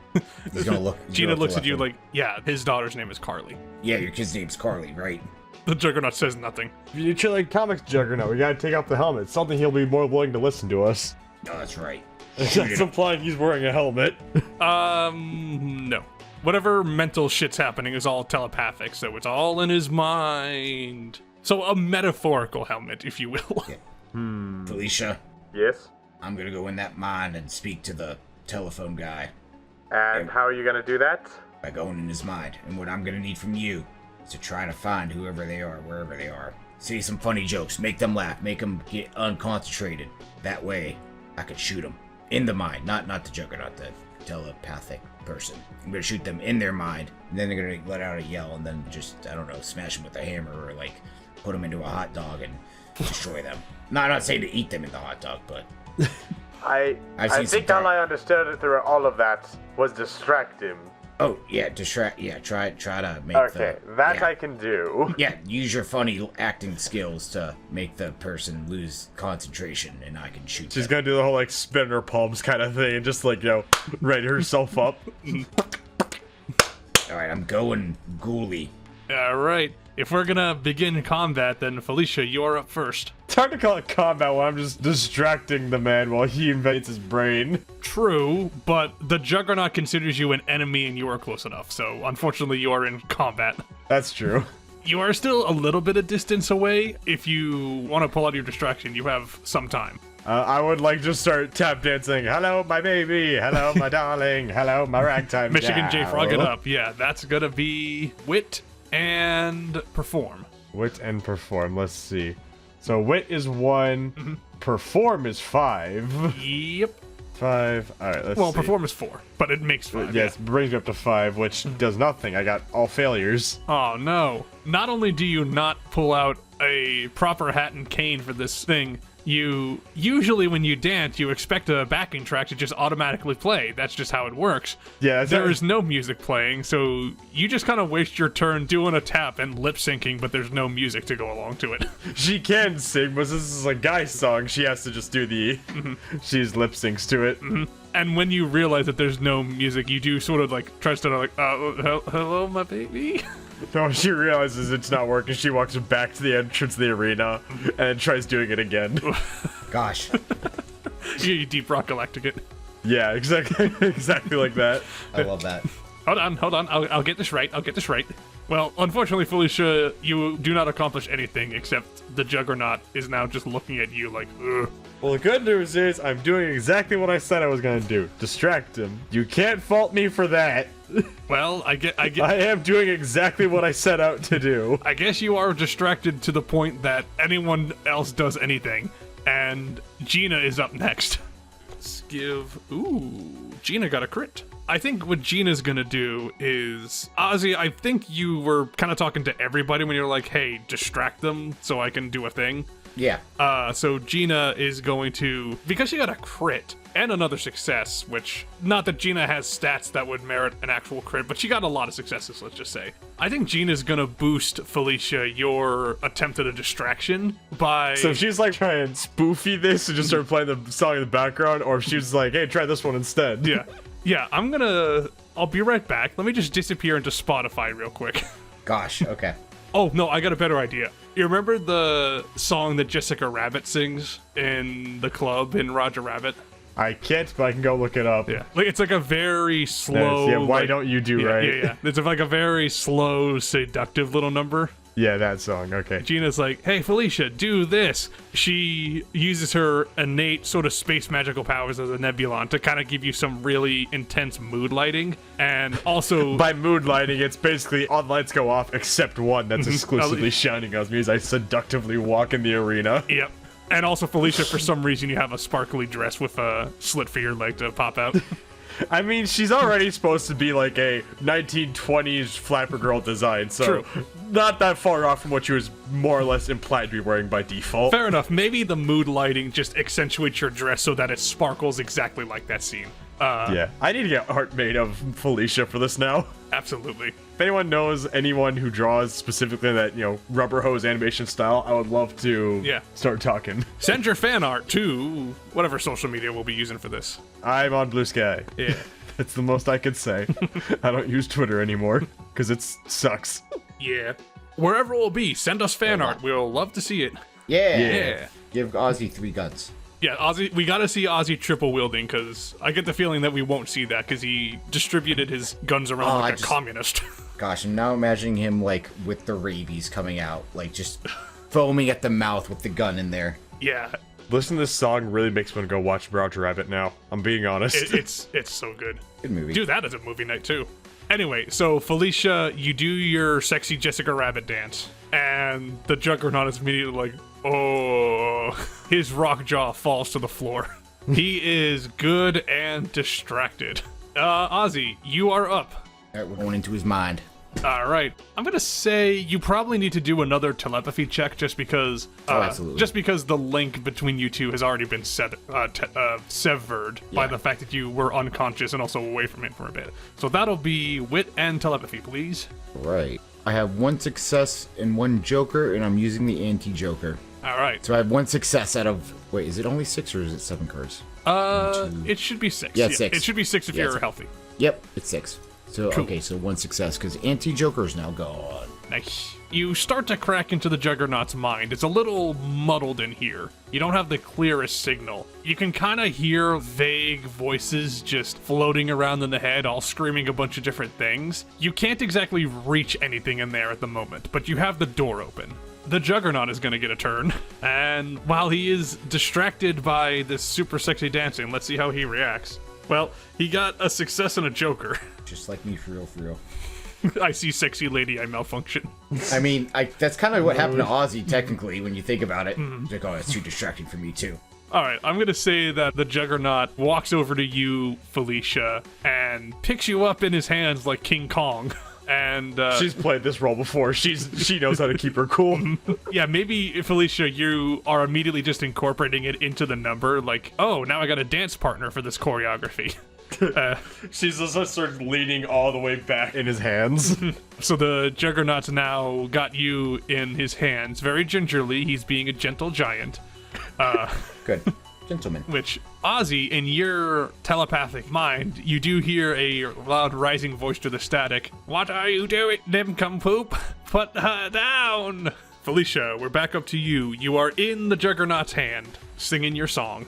He's gonna look. Gina looks at you like, yeah, his daughter's name is Carly. Yeah, your kid's name's Carly, right? The Juggernaut says nothing. You treat like comics Juggernaut. We gotta take off the helmet. Something he'll be more willing to listen to us. Oh, that's right. That's implying he's wearing a helmet. No. Whatever mental shit's happening is all telepathic, so it's all in his mind. So a metaphorical helmet, if you will. Yeah. Felicia. Yes? I'm gonna go in that mind and speak to the telephone guy. And how are you gonna do that? By going in his mind. And what I'm gonna need from you is to try to find whoever they are, wherever they are. Say some funny jokes, make them laugh, make them get unconcentrated. That way, I could shoot them. In the mind, not the Juggernaut, the telepathic person. I'm gonna shoot them in their mind, and then they're gonna let out a yell, and then just, I don't know, smash them with a hammer, or like, put them into a hot dog and destroy them. No, I'm not saying to eat them in the hot dog, but... I think all I understood through all of that was distract him. Oh, yeah, distract, yeah, try to make I can do. Yeah, use your funny acting skills to make the person lose concentration, and I can shoot She's them. gonna do the whole, like, spin her palms kind of thing, and just, like, ready herself up. Alright, I'm going ghouly. Alright. If we're gonna begin combat, then Felicia, you're up first. It's hard to call it combat when I'm just distracting the man while he invades his brain. True, but the Juggernaut considers you an enemy and you are close enough, so unfortunately you are in combat. That's true. You are still a little bit of distance away. If you want to pull out your distraction, you have some time. I would like just start tap dancing. Hello, my baby. Hello, my darling. Hello, my ragtime Michigan gal. J Frog it up. Yeah, that's gonna be wit and perform. Wit and perform. Let's see. So wit is 1. Perform is 5. Yep. 5. All right, let's see. Well, perform is 4, but it makes 5. Yes, brings me up to 5, which does nothing. I got all failures. Oh no. Not only do you not pull out a proper hat and cane for this thing, usually when you dance, you expect a backing track to just automatically play. That's just how it works. Yeah, there is no music playing, so you just kind of waste your turn doing a tap and lip syncing, but there's no music to go along to it. She can sing, but this is a guy song. She has to just do the. She's lip syncs to it. And when you realize that there's no music, you do sort of try to start hello, my baby. So when she realizes it's not working, she walks back to the entrance of the arena and then tries doing it again. Gosh. You deep rock galactic it. Yeah, exactly like that. I love that. Hold on. I'll get this right. Well, unfortunately, Felicia, you do not accomplish anything except the Juggernaut is now just looking at you like, ugh. Well, the good news is I'm doing exactly what I said I was going to do. Distract him. You can't fault me for that. Well, I am doing exactly what I set out to do. I guess you are distracted to the point that anyone else does anything. And Gina is up next. Let's give... Ooh, Gina got a crit. I think what Gina's gonna do is... Ozzy, I think you were kind of talking to everybody when you're like, hey, distract them so I can do a thing. Yeah. So Gina is going to... Because she got a crit and another success, which... Not that Gina has stats that would merit an actual crit, but she got a lot of successes, let's just say. I think Gina's gonna boost, Felicia, your attempt at a distraction by... So if she's trying spoofy this and just start playing the song in the background, or if she's like, hey, try this one instead. Yeah, I'll be right back. Let me just disappear into Spotify real quick. Gosh, okay. Oh, no, I got a better idea. You remember the song that Jessica Rabbit sings in the club in Roger Rabbit? I can't, but I can go look it up. Yeah. It's a very slow... Yeah, why don't you do right? Yeah. It's a very slow, seductive little number. Yeah, that song, okay. Gina's like, hey, Felicia, do this. She uses her innate sort of space magical powers as a Nebulon to kind of give you some really intense mood lighting. And also... By mood lighting, it's basically all the lights go off except one that's exclusively shining on me as I seductively walk in the arena. Yep. And also, Felicia, for some reason, you have a sparkly dress with a slit for your leg to pop out. I mean, she's already supposed to be like a 1920s flapper girl design, so True. Not that far off from what she was more or less implied to be wearing by default. Fair enough. Maybe the mood lighting just accentuates your dress so that it sparkles exactly like that scene. Yeah, I need to get art made of Felicia for this now. Absolutely. If anyone knows anyone who draws specifically that, rubber hose animation style, I would love to start talking. Send your fan art to whatever social media we'll be using for this. I'm on Blue Sky. Yeah. That's the most I could say. I don't use Twitter anymore, because it sucks. Yeah. Wherever it will be, send us fan art. We'll love to see it. Yeah. Give Ozzy 3 guns. Yeah, Ozzy, we gotta see Ozzy triple wielding, because I get the feeling that we won't see that, because he distributed his guns around like a communist. Gosh, I'm now imagining him, with the rabies coming out, just foaming at the mouth with the gun in there. Yeah. Listening to this song really makes me want to go watch Roger Rabbit now. I'm being honest. It's so good. Good movie. Do that as a movie night, too. Anyway, so Felicia, you do your sexy Jessica Rabbit dance, and the Juggernaut is immediately like, oh, his rock jaw falls to the floor. He is good and distracted. Ozzy, you are up. All right, we're going into his mind. All right. I'm going to say you probably need to do another telepathy check just because absolutely. Just because the link between you two has already been severed by the fact that you were unconscious and also away from it for a bit. So that'll be wit and telepathy, please. Right. I have 1 success and 1 joker, and I'm using the anti-joker. All right. So I have 1 success out of... Wait, is it only 6 or is it 7 cards? It should be 6. Yeah, 6. It should be 6 if you're healthy. Yep, it's 6. So, cool. Okay, so 1 success, because anti-joker is now gone. Nice. You start to crack into the Juggernaut's mind. It's a little muddled in here. You don't have the clearest signal. You can kind of hear vague voices just floating around in the head, all screaming a bunch of different things. You can't exactly reach anything in there at the moment, but you have the door open. The Juggernaut is going to get a turn, and while he is distracted by this super sexy dancing, let's see how he reacts. Well, he got a success and a joker. Just like me, for real. I see sexy lady, I malfunction. I mean, that's kind of what happened to Ozzy, technically, when you think about it. It's like, oh, it's too distracting for me, too. Alright, I'm gonna say that the Juggernaut walks over to you, Felicia, and picks you up in his hands like King Kong. And She's played this role before. She knows how to keep her cool. yeah, maybe Felicia, you are immediately just incorporating it into the number. Like, oh, now I got a dance partner for this choreography. She's just sort of leaning all the way back in his hands. So the Juggernaut's now got you in his hands. Very gingerly, he's being a gentle giant. Good. Gentlemen. Which, Ozzy, in your telepathic mind, you do hear a loud rising voice to the static. What are you doing, nincompoop? Put her down! Felicia, we're back up to you. You are in the Juggernaut's hand, singing your song.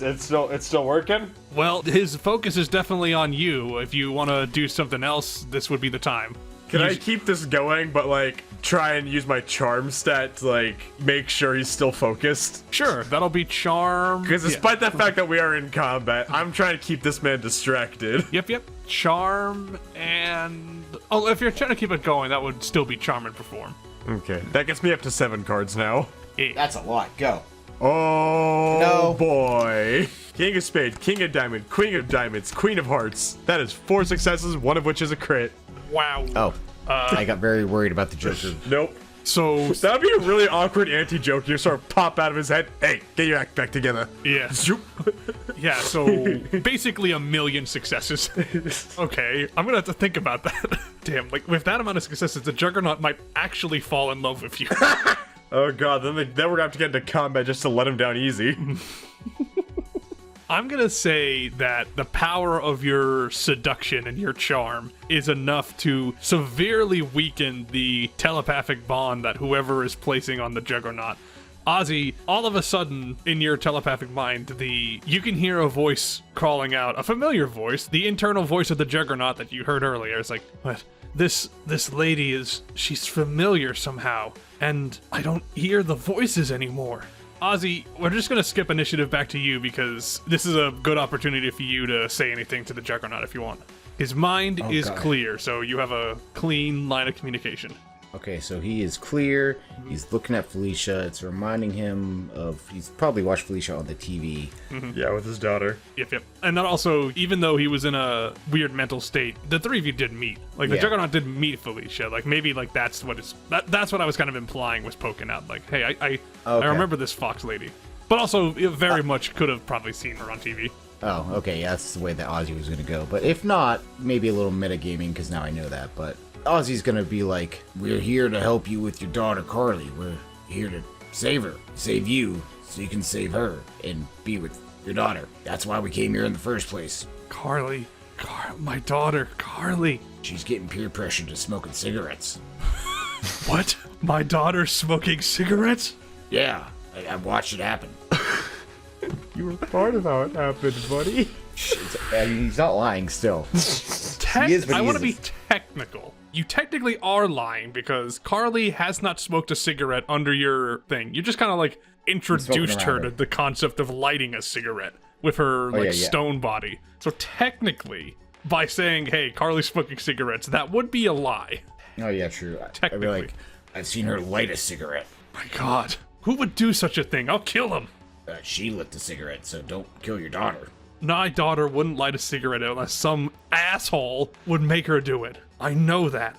It's still working? Well, his focus is definitely on you. If you want to do something else, this would be the time. Can I keep this going, but, like, try and use my charm stat to, like, make sure he's still focused? Sure, that'll be charm. Because despite the fact that we are in combat, I'm trying to keep this man distracted. Yep. Charm and... Oh, if you're trying to keep it going, that would still be charm and perform. Okay, that gets me up to 7 cards now. That's a lot. Go. Oh, No. boy. King of Spades, King of Diamond, Queen of Diamonds, Queen of Hearts. That is 4 successes, one of which is a crit. Wow. Oh. I got very worried about the Joker. Nope. So, That would be a really awkward anti-joke. You sort of pop out of his head. Hey, get your act back together. yeah. Zoop. Yeah, so basically a million successes. Okay, I'm gonna have to think about that. Damn, like, with that amount of successes, the Juggernaut might actually fall in love with you. Oh god, then we're gonna have to get into combat just to let him down easy. I'm gonna say that the power of your seduction and your charm is enough to severely weaken the telepathic bond that whoever is placing on the Juggernaut. Ozzy, all of a sudden, in your telepathic mind, you can hear a voice crawling out, a familiar voice, the internal voice of the Juggernaut that you heard earlier. It's like, what? This lady she's familiar somehow, and I don't hear the voices anymore. Ozzy, we're just gonna skip initiative back to you because this is a good opportunity for you to say anything to the Juggernaut if you want. His mind is God. clear, so you have a clean line of communication. Okay, so he is clear. He's looking at Felicia. It's reminding him of... He's probably watched Felicia on the TV. Yeah, with his daughter. Yep. And then also, even though he was in a weird mental state, the three of you did meet. Like, the Yeah. Juggernaut did meet Felicia. Like, maybe, like, that's what that's what I was kind of implying was poking out. Like, hey, I Okay. remember this Fox lady. But also, it very much could have probably seen her on TV. Oh, okay, yeah, that's the way that Ozzy was going to go. But if not, maybe a little metagaming, because now I know that. But Ozzy's going to be like, we're here to help you with your daughter, Carly. We're here to save her. Save you, so you can save her and be with your daughter. That's why we came here in the first place. Carly. My daughter, Carly. She's getting peer pressured to smoking cigarettes. What? My daughter's smoking cigarettes? Yeah, I watched it happen. You were part of how it happened, buddy. I mean, he's not lying still. He is, but I he want to be isn't. technical. You technically are lying because Carly has not smoked a cigarette under your thing. You just kind of like introduced her around to her. the concept of lighting a cigarette with her yeah, yeah. stone body. So technically, by saying, hey, Carly's smoking cigarettes, that would be a lie. Oh, yeah, true. I'd be Technically. like, I've seen her light a cigarette. My God. Who would do such a thing? I'll kill him. She lit the cigarette, so don't kill your daughter. My daughter wouldn't light a cigarette unless some asshole would make her do it. I know that.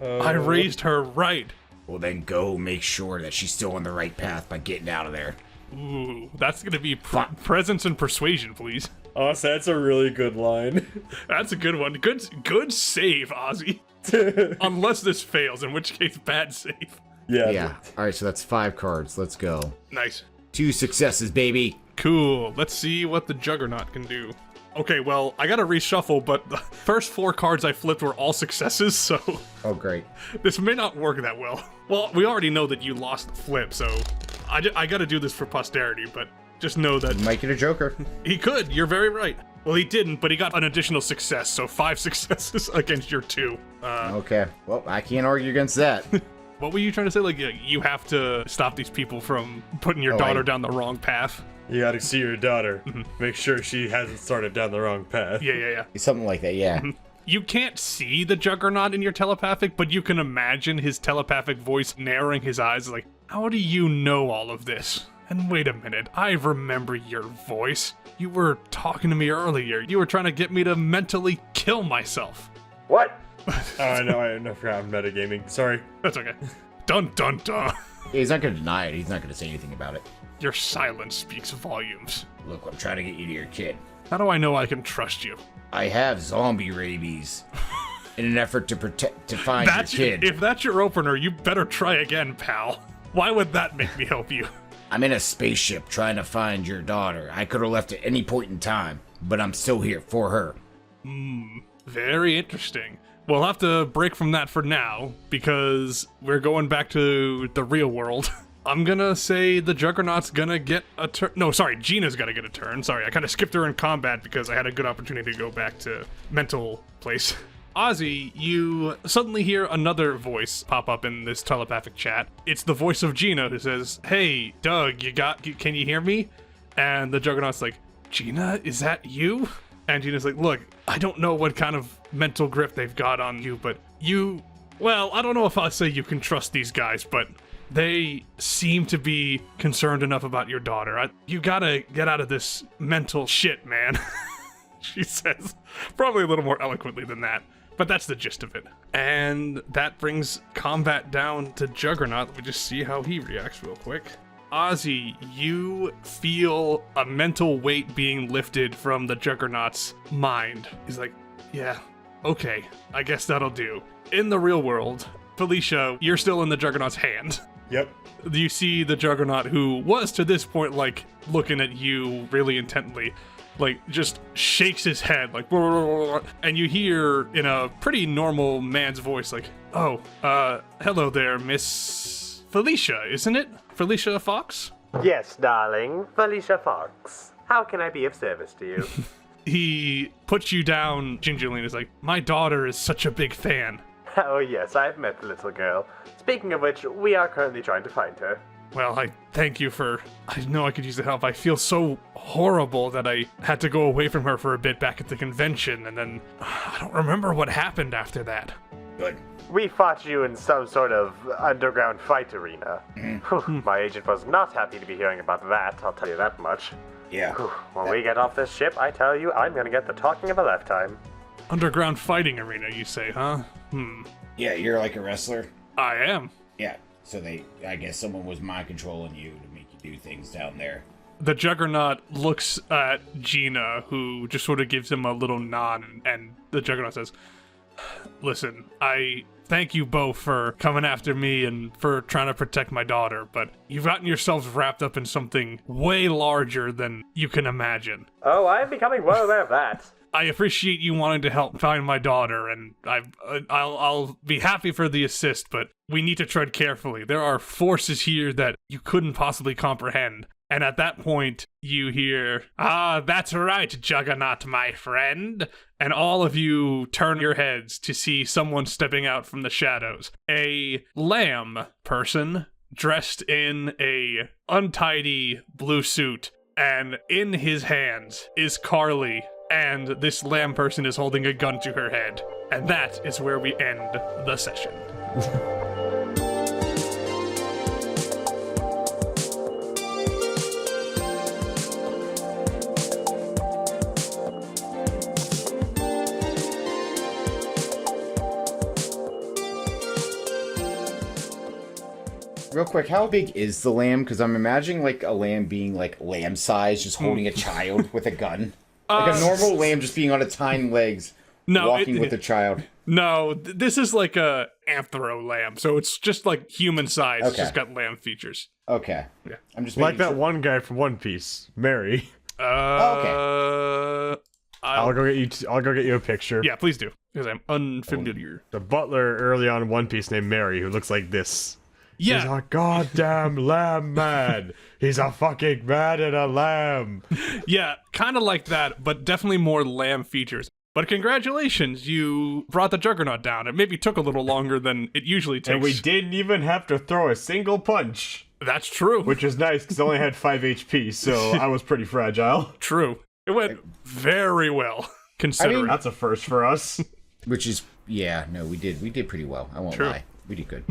I raised her right. Well, then go make sure that she's still on the right path by getting out of there. Ooh, that's gonna be presence and persuasion, please. Oh, so that's a really good line. That's a good one. Good save, Ozzy. Unless this fails, in which case, bad save. Yeah. All right, so that's 5 cards. Let's go. Nice. 2 successes, baby. Cool. Let's see what the Juggernaut can do. Okay, well, I gotta reshuffle, but the first 4 cards I flipped were all successes, so Oh, great. this may not work that well. Well, we already know that you lost the flip, so I gotta do this for posterity, but just know that Might get a Joker. he could. You're very right. Well, he didn't, but he got an additional success, so 5 successes against your 2. Okay. Well, I can't argue against that. What were you trying to say? Like, you have to stop these people from putting your daughter down the wrong path? You gotta see your daughter. Make sure she hasn't started down the wrong path. Yeah. Something like that, yeah. You can't see the Juggernaut in your telepathic, but you can imagine his telepathic voice narrowing his eyes like, how do you know all of this? And wait a minute, I remember your voice. You were talking to me earlier. You were trying to get me to mentally kill myself. What? I know, I forgot I'm metagaming. Sorry. That's okay. Dun dun dun. Yeah, he's not going to deny it. He's not going to say anything about it. Your silence speaks volumes. Look, I'm trying to get you to your kid. How do I know I can trust you? I have zombie rabies. In an effort to find your kid. If that's your opener, you better try again, pal. Why would that make me help you? I'm in a spaceship trying to find your daughter. I could have left at any point in time, but I'm still here for her. Very interesting. We'll have to break from that for now, because we're going back to the real world. I'm gonna say the Juggernaut's gonna get a turn. No, sorry, Gina's gonna get a turn. Sorry, I kind of skipped her in combat because I had a good opportunity to go back to mental place. Ozzy, you suddenly hear another voice pop up in this telepathic chat. It's the voice of Gina who says, "Hey, Doug, can you hear me?" And the Juggernaut's like, "Gina, is that you?" And Gina's like, "Look, I don't know what kind of mental grip they've got on you, but well, I don't know if I'll say you can trust these guys, but they seem to be concerned enough about your daughter. You gotta get out of this mental shit, man." She says, probably a little more eloquently than that. But that's the gist of it. And that brings combat down to Juggernaut. Let me just see how he reacts real quick. Ozzy, you feel a mental weight being lifted from the Juggernaut's mind. He's like, yeah, okay, I guess that'll do. In the real world, Felicia, you're still in the Juggernaut's hand. Yep. You see the Juggernaut, who was to this point, like, looking at you really intently, like, just shakes his head, like, and you hear in a pretty normal man's voice, like, "Oh, hello there, Miss Felicia, isn't it? Felicia Fox?" Yes, darling, Felicia Fox. How can I be of service to you? He puts you down gingerly and is like, "My daughter is such a big fan." Oh yes, I've met the little girl. Speaking of which, we are currently trying to find her. Well, I thank you I know I could use the help. I feel so horrible that I had to go away from her for a bit back at the convention, and then I don't remember what happened after that. Good. We fought you in some sort of underground fight arena. My agent was not happy to be hearing about that, I'll tell you that much. Yeah. When we get off this ship, I tell you, I'm gonna get the talking of a lifetime. Underground fighting arena, you say, huh? Yeah, you're like a wrestler? I am. Yeah. So I guess someone was mind controlling you to make you do things down there. The Juggernaut looks at Gina, who just sort of gives him a little nod, and the Juggernaut says, "Listen, I thank you both for coming after me and for trying to protect my daughter, but you've gotten yourselves wrapped up in something way larger than you can imagine." Oh, I'm becoming well aware of that. I appreciate you wanting to help find my daughter, and I'll be happy for the assist, but we need to tread carefully. There are forces here that you couldn't possibly comprehend. And at that point, you hear, "Ah, that's right, Juggernaut, my friend." And all of you turn your heads to see someone stepping out from the shadows. A lamb person dressed in a untidy blue suit, and in his hands is Carly. And this lamb person is holding a gun to her head. And that is where we end the session. Real quick, how big is the lamb? Because I'm imagining like a lamb being like lamb size, just holding a child with a gun. Like a normal lamb just being on its hind legs, walking with a child. No, this is like a anthro lamb, so it's just like human size. It's just got lamb features. Okay. Yeah. I'm just like that one guy from One Piece, Mary. Okay. I'll go get you a picture. Yeah, please do, because I'm unfamiliar. The butler early on in One Piece named Mary, who looks like this. Yeah. He's a goddamn lamb man. He's a fucking man and a lamb. Yeah, kind of like that, but definitely more lamb features. But congratulations, you brought the Juggernaut down. It maybe took a little longer than it usually takes. And we didn't even have to throw a single punch. That's true. Which is nice, because I only had 5 HP, so I was pretty fragile. True. It went very well, considering. That's a first for us. Which is, yeah, no, we did pretty well. I won't lie. We did good.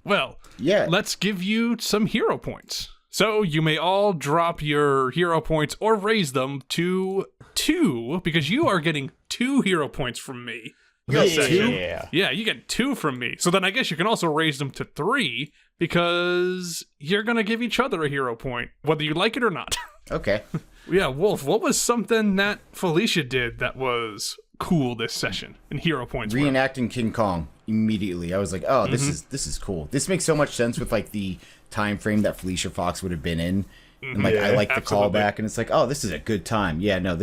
Well, yeah. Let's give you some hero points. So you may all drop your hero points or raise them to 2, because you are getting 2 hero points from me. this session. Yeah. Yeah, you get 2 from me. So then I guess you can also raise them to 3 because you're going to give each other a hero point, whether you like it or not. Okay. Yeah, Wolf, what was something that Felicia did that was cool this session and hero points? Reenacting King Kong immediately. I was like, oh, this is cool. This makes so much sense with like the time frame that Felicia Fox would have been in. And like I like the callback, and it's like, oh, this is a good time. Yeah, no,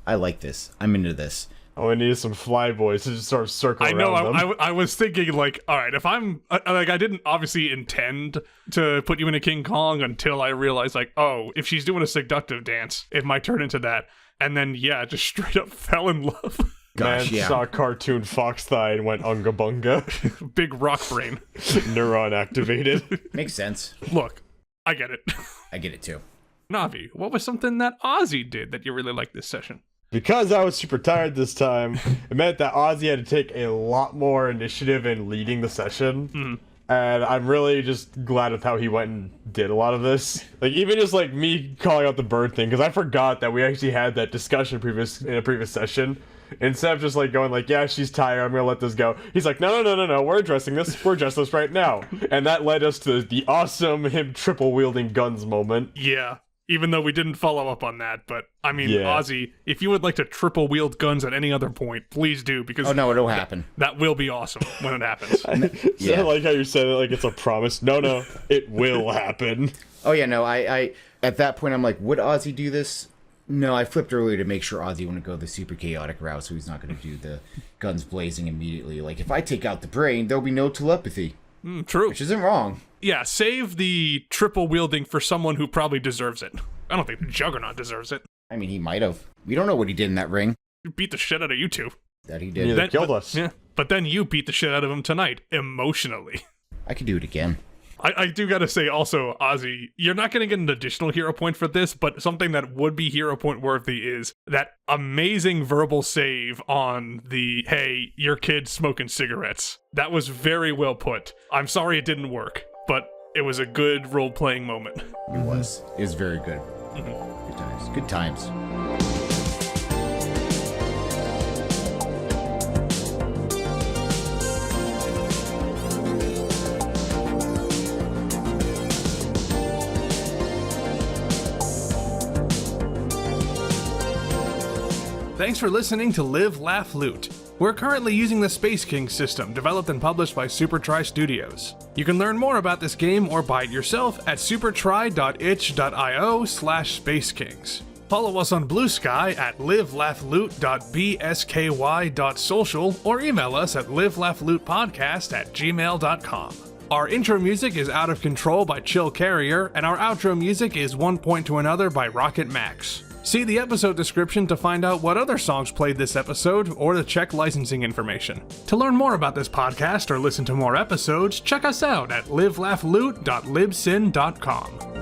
I like this. I'm into this. Oh, I need some flyboys to just sort of circle around them. I was thinking, like, all right, if I'm, like, I didn't obviously intend to put you into King Kong until I realized, like, oh, if she's doing a seductive dance, it might turn into that. And then, yeah, just straight up fell in love. Gosh, Man yeah. saw cartoon fox thigh and went unga bunga. Big rock brain. Neuron activated. Makes sense. Look, I get it. I get it too. Navi, what was something that Ozzy did that you really liked this session? Because I was super tired this time, it meant that Ozzy had to take a lot more initiative in leading the session. And I'm really just glad with how he went and did a lot of this. Like, even just like me calling out the bird thing, because I forgot that we actually had that discussion in a previous session. Instead of just like going like, yeah, she's tired, I'm gonna let this go. He's like, no, we're addressing this. We're addressing this right now. And that led us to the awesome him triple wielding guns moment. Yeah. Even though we didn't follow up on that, but I mean, Yeah. Ozzy, if you would like to triple wield guns at any other point, please do, because Oh no, it'll happen. that will be awesome when it happens. So I like how you said it like it's a promise. No, it will happen. Oh yeah, no, I at that point I'm like, would Ozzy do this? No, I flipped earlier to make sure Ozzy wouldn't go the super chaotic route, so he's not going to do the guns blazing immediately. Like, if I take out the brain, there'll be no telepathy, True. which isn't wrong. Yeah, save the triple wielding for someone who probably deserves it. I don't think the Juggernaut deserves it. I mean, he might have. We don't know what he did in that ring. He beat the shit out of you two. That he did. Yeah, they killed us. Yeah, but then you beat the shit out of him tonight, emotionally. I could do it again. I do gotta say also, Ozzy, you're not gonna get an additional hero point for this, but something that would be hero point worthy is that amazing verbal save on the, hey, your kid's smoking cigarettes. That was very well put. I'm sorry it didn't work, but it was a good role-playing moment. It was. It was very good. Good times. Good times. Thanks for listening to Live, Laugh, Loot. We're currently using the Space King system, developed and published by SuperTry Studios. You can learn more about this game or buy it yourself at supertry.itch.io/spacekings. Follow us on Blue Sky at livelaughloot.bsky.social or email us at livelaughlootpodcast@gmail.com. Our intro music is Out of Control by Chill Carrier, and our outro music is One Point to Another by Rocket Max. See the episode description to find out what other songs played this episode or to check licensing information. To learn more about this podcast or listen to more episodes, check us out at livelaughloot.libsyn.com.